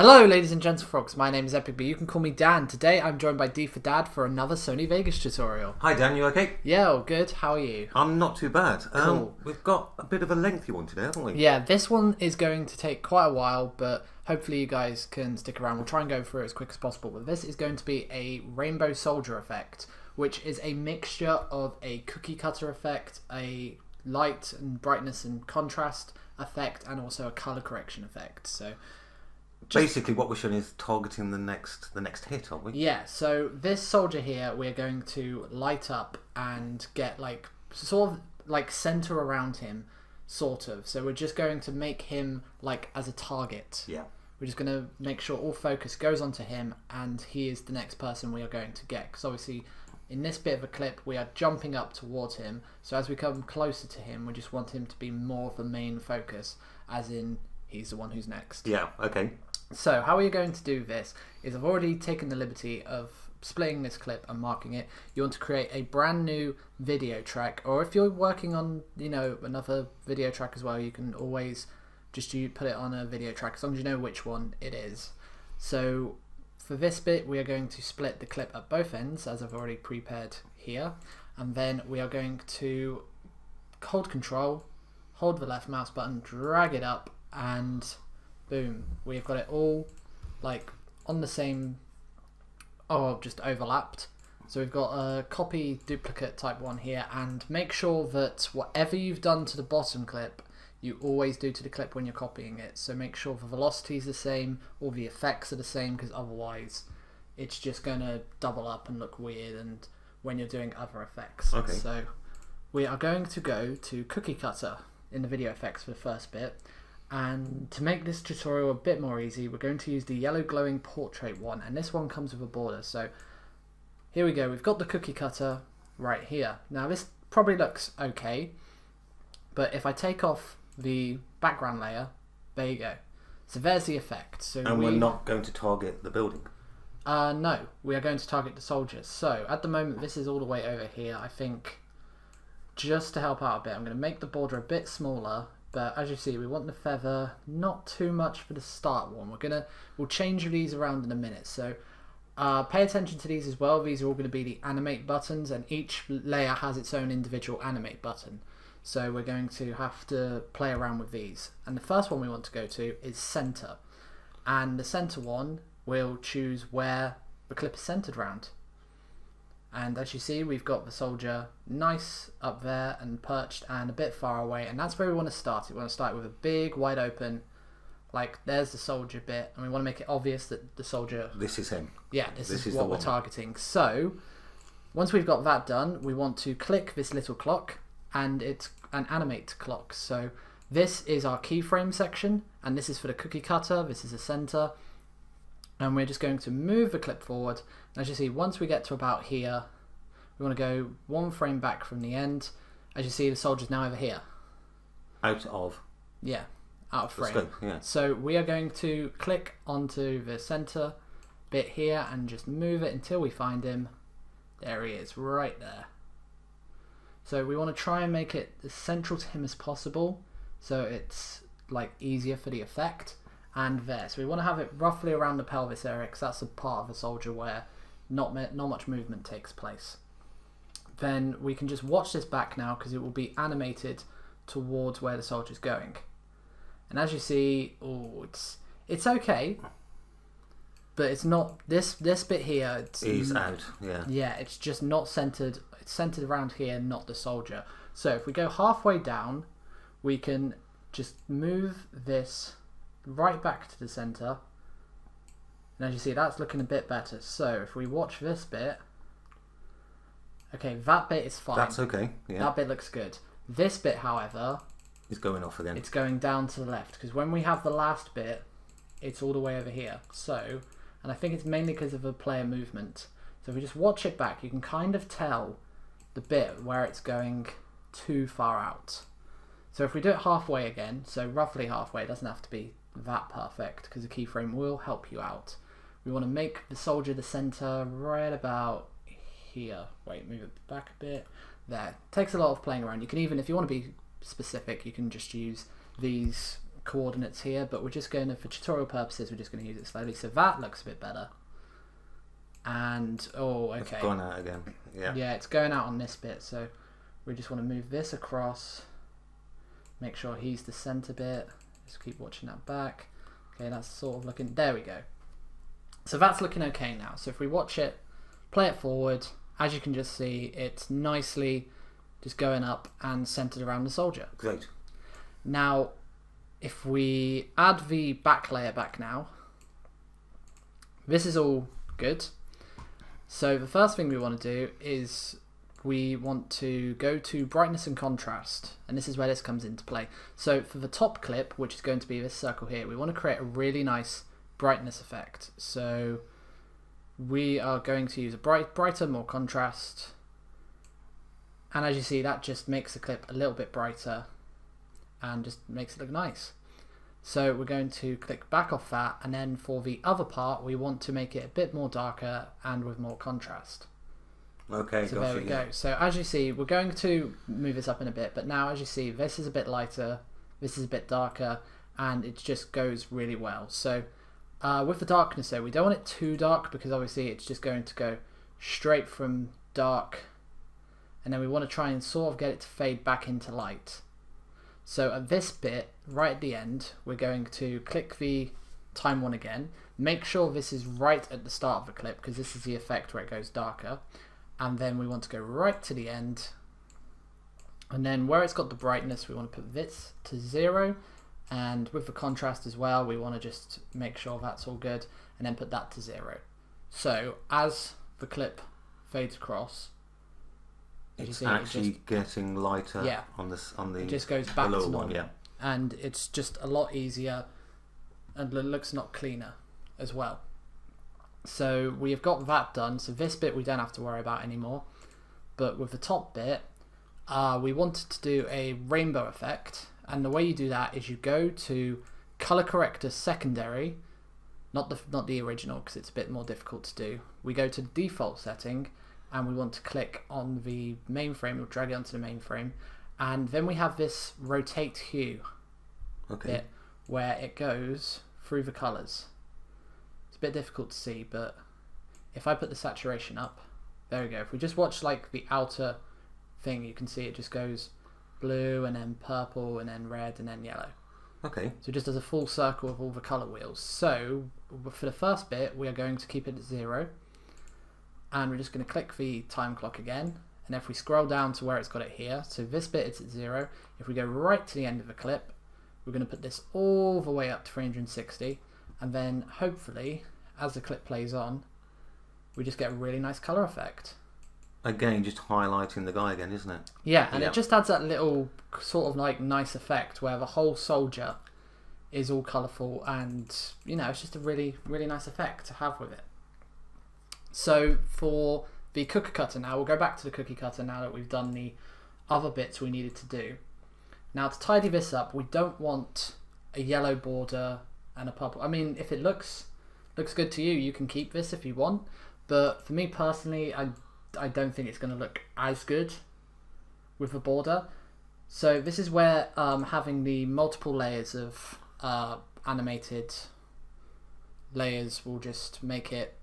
Hello ladies and gentlefolks, my name is Epic, but you can call me Dan. Today I'm joined by D for Dad for another Sony Vegas tutorial. Hi Dan, you okay? Yeah, all good. How are you? I'm not too bad. Cool. We've got a bit of a lengthy one today, haven't we? Yeah, this one is going to take quite a while, but hopefully you guys can stick around. We'll try and go through it as quick as possible. But this is going to be a rainbow soldier effect, which is a mixture of a cookie cutter effect, a light and brightness and contrast effect, and also a color correction effect. So basically what we're showing is targeting the next hit, aren't we? yeah, so this soldier here we're going to light up and get like sort of like center around him, sort of. So we're just going to make him like as a target. Yeah. We're just going to make sure all focus goes onto him and he is the next person we are going to get. Because obviously in this bit of a clip we are jumping up towards him. So as we come closer to him we just want him to be more of the main focus, as in he's the one who's next. Yeah, okay. So how we're going to do this is I've already taken the liberty of splitting this clip and marking it. You want to create a brand new video track, or if you're working on, you know, another video track as well, you can always just put it on a video track as long as you know which one it is. So for this bit we are going to split the clip at both ends as I've already prepared here, and then we are going to hold control, hold the left mouse button, drag it up, and boom, we've got it all like on the same, just overlapped. So we've got a copy duplicate type one here, and make sure that whatever you've done to the bottom clip you always do to the clip when you're copying it. So make sure the velocity is the same, all the effects are the same, because otherwise it's just going to double up and look weird and when you're doing other effects. Okay. So we are going to go to cookie cutter in the video effects for the first bit. And to make this tutorial a bit more easy, we're going to use the yellow glowing portrait one, and this one comes with a border. So here we go, we've got the cookie cutter right here. Now this probably looks okay, but if I take off the background layer, there you go. So there's the effect. So and we're not going to target the building? No, we are going to target the soldiers. So at the moment this is all the way over here. I think just to help out a bit, I'm going to make the border a bit smaller. But as you see, we want the feather not too much for the start one. We'll change these around in a minute. So pay attention to these as well. These are all going to be the animate buttons, and each layer has its own individual animate button. So we're going to have to play around with these. And the first one we want to go to is center. And the center one, we'll choose where the clip is centered around. And as you see, we've got the soldier nice up there and perched and a bit far away, and that's where we want to start it. We want to start with a big wide open, like there's the soldier bit, and we want to make it obvious that the soldier, this is him. Yeah, this is what we're targeting. So once we've got that done, we want to click this little clock, and it's an animate clock. So this is our keyframe section, and this is for the cookie cutter, this is the center. And we're just going to move the clip forward. And as you see, once we get to about here, we want to go one frame back from the end. As you see, the soldier's now over here. Out of? Yeah, out of frame. Scope, yeah. So we are going to click onto the center bit here and just move it until we find him. There he is, right there. So we want to try and make it as central to him as possible, so it's like easier for the effect. And there, so we want to have it roughly around the pelvis area, because that's a part of a soldier where not much movement takes place. Then we can just watch this back now, because it will be animated towards where the soldier's going. And as you see, it's okay, but it's not this bit here. He's out, yeah. Yeah, it's just not centered. It's centered around here, not the soldier. So if we go halfway down, we can just move this right back to the center, and as you see, that's looking a bit better. So if we watch this bit, okay, that bit is fine. That's okay, yeah. That bit looks good. This bit, however, is going off again. It's going down to the left, because when we have the last bit, it's all the way over here. So, and I think it's mainly because of the player movement. So if we just watch it back, you can kind of tell the bit where it's going too far out. So if we do it halfway again, so roughly halfway, it doesn't have to be that perfect, because the keyframe will help you out. We want to make the soldier the center right about here. Wait, move it back a bit. There. Takes a lot of playing around. You can even, if you want to be specific, you can just use these coordinates here, but we're just going to, for tutorial purposes, we're just going to use it slowly. So that looks a bit better. And, oh, okay. It's gone out again. Yeah. Yeah, it's going out on this bit, so we just want to move this across. Make sure he's the center bit. Just keep watching that back. Okay, that's sort of looking, there we go. So that's looking okay now. So if we watch it, play it forward, as you can just see, it's nicely just going up and centered around the soldier. Great. Now, if we add the back layer back now, this is all good. So the first thing we want to do is we want to go to brightness and contrast, and this is where this comes into play. So for the top clip, which is going to be this circle here, we want to create a really nice brightness effect. So we are going to use a brighter, more contrast, and as you see, that just makes the clip a little bit brighter and just makes it look nice. So we're going to click back off that, and then for the other part we want to make it a bit more darker and with more contrast. Okay, so there we go. So as you see, we're going to move this up in a bit, but now as you see, this is a bit lighter, this is a bit darker, and it just goes really well. So with the darkness though, we don't want it too dark, because obviously it's just going to go straight from dark, and then we want to try and sort of get it to fade back into light. So at this bit, right at the end, we're going to click the time one again. Make sure this is right at the start of the clip, because this is the effect where it goes darker. And then we want to go right to the end. And then where it's got the brightness, we want to put this to 0. And with the contrast as well, we want to just make sure that's all good. And then put that to 0. So as the clip fades across, it's actually getting lighter. Yeah, on the it just goes back to normal. one, yeah. And it's just a lot easier, and it looks a lot cleaner as well. So we have got that done. So this bit we don't have to worry about anymore. But with the top bit, we wanted to do a rainbow effect, and the way you do that is you go to color corrector secondary, not the original, because it's a bit more difficult to do. We go to default setting, and we want to click on the mainframe. We'll drag it onto the mainframe, and then we have this rotate hue bit where it goes through the colors. It's a bit difficult to see, but if I put the saturation up, there we go. If we just watch like the outer thing, you can see it just goes blue and then purple and then red and then yellow. Okay. So it just does a full circle of all the color wheels. So for the first bit, we are going to keep it at 0. And we're just going to click the time clock again, and if we scroll down to where it's got it here, so this bit it's at 0. If we go right to the end of the clip, we're going to put this all the way up to 360, and then hopefully as the clip plays on, we just get a really nice color effect. Again, just highlighting the guy again, isn't it? Yeah, and it just adds that little sort of like nice effect where the whole soldier is all colourful, and you know, it's just a really, really nice effect to have with it. So for the cookie cutter now, we'll go back to the cookie cutter now that we've done the other bits we needed to do. Now to tidy this up, we don't want a yellow border and a purple. I mean, if it looks good to you, you can keep this if you want. But for me personally, I don't think it's going to look as good with the border. So this is where having the multiple layers of animated layers will just make it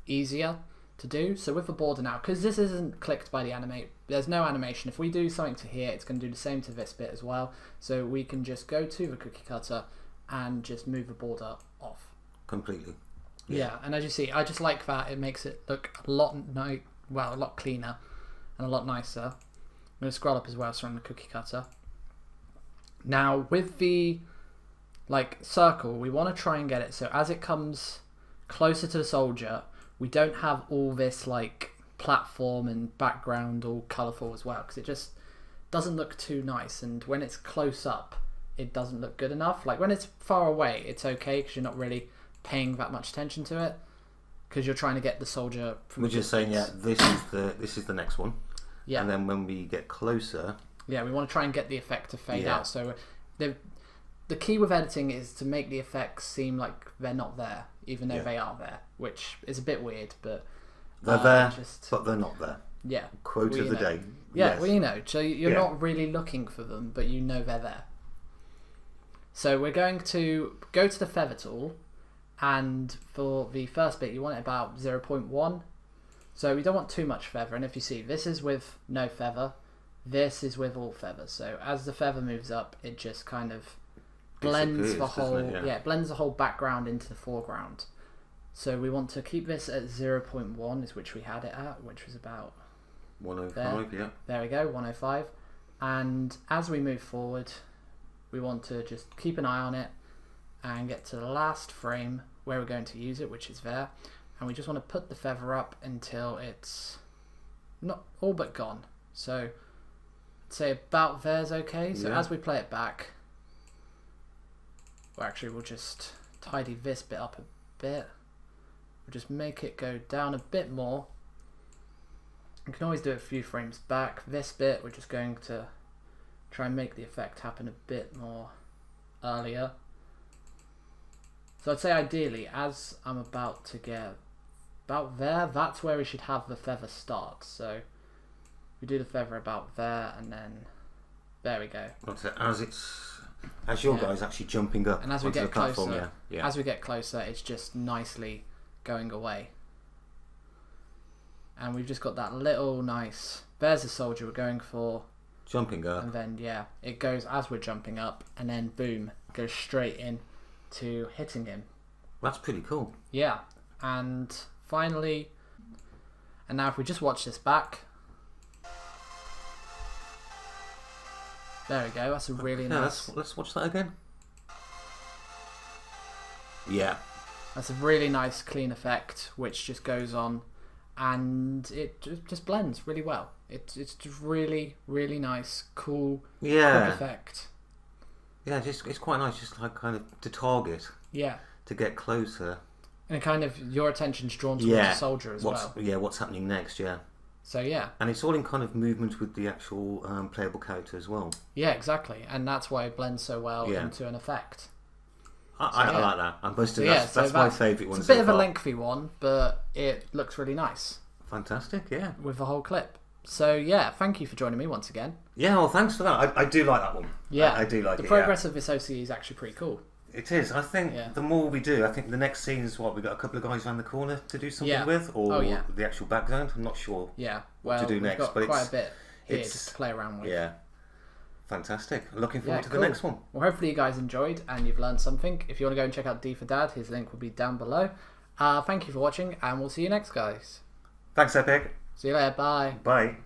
easier to do. So with the border now, because this isn't clicked by the animate, there's no animation. If we do something to here, it's going to do the same to this bit as well. So we can just go to the cookie cutter and just move the border off completely. Yeah, and as you see, I just like that. It makes it look a lot a lot cleaner and a lot nicer. I'm going to scroll up as well, so on the cookie cutter. Now with the circle, we want to try and get it so as it comes closer to the soldier, we don't have all this platform and background all colourful as well, because it just doesn't look too nice, and when it's close up it doesn't look good enough. Like when it's far away it's okay, because you're not really paying that much attention to it, because you're trying to get the soldier from we're just saying, yeah, this is the next one. Yeah. And then when we get closer, yeah, we want to try and get the effect to fade out. So the key with editing is to make the effects seem like they're not there, even though they are there, which is a bit weird, but they're there, but they're not there. Yeah. Quote of the day. Yeah, yes. well, you know, so you're not really looking for them, but you know they're there. So we're going to go to the feather tool, and for the first bit you want it about 0.1. So we don't want too much feather, and if you see, this is with no feather, this is with all feathers. So as the feather moves up, it just kind of blends the whole it blends the whole background into the foreground. So we want to keep this at 0.1, is which we had it at, which was about 105. there. There we go, 105. And as we move forward, we want to just keep an eye on it and get to the last frame where we're going to use it, which is there. And we just want to put the feather up until it's not all but gone. So I'd say about there's okay. So as we play it back, well, actually we'll just tidy this bit up a bit. We'll just make it go down a bit more. You can always do it a few frames back. This bit we're just going to try and make the effect happen a bit more earlier. So I'd say ideally, as I'm about to get about there, that's where we should have the feather start. So we do the feather about there, and then there we go. As your guy's actually jumping up, and as we get closer, as we get closer, it's just nicely going away. And we've just got that little nice. There's the soldier we're going for. Jumping up, and then it goes as we're jumping up, and then boom, goes straight in to hitting him. That's pretty cool. Yeah, and finally, and now if we just watch this back, there we go. That's a really nice. Let's watch that again. Yeah, that's a really nice clean effect, which just goes on, and it just blends really well. It's just really nice, cool, quick effect. Yeah, it's quite nice, just like kind of to target. Yeah. To get closer. And kind of your attention's drawn towards the soldier as well. Yeah, what's happening next? Yeah. So yeah. And it's all in kind of movement with the actual playable character as well. Yeah, exactly, and that's why it blends so well into an effect. I like that. I'm boasting. That's my favourite one. It's a bit of a lengthy one, but it looks really nice. Fantastic, yeah. With the whole clip. So yeah, thank you for joining me once again. Yeah, well, thanks for that. I do like that one. Yeah, I do like it. The progress of this OCE is actually pretty cool. It is. I think the more we do, I think the next scene is what we got a couple of guys around the corner to do something with, or the actual background. I'm not sure. Yeah, what to do next, got but quite a bit here to play around with. Yeah, fantastic. Looking forward to the next one. Well, hopefully you guys enjoyed and you've learned something. If you want to go and check out D for Dad, his link will be down below. Thank you for watching, and we'll see you next, guys. Thanks, Epic. See you later. Bye. Bye.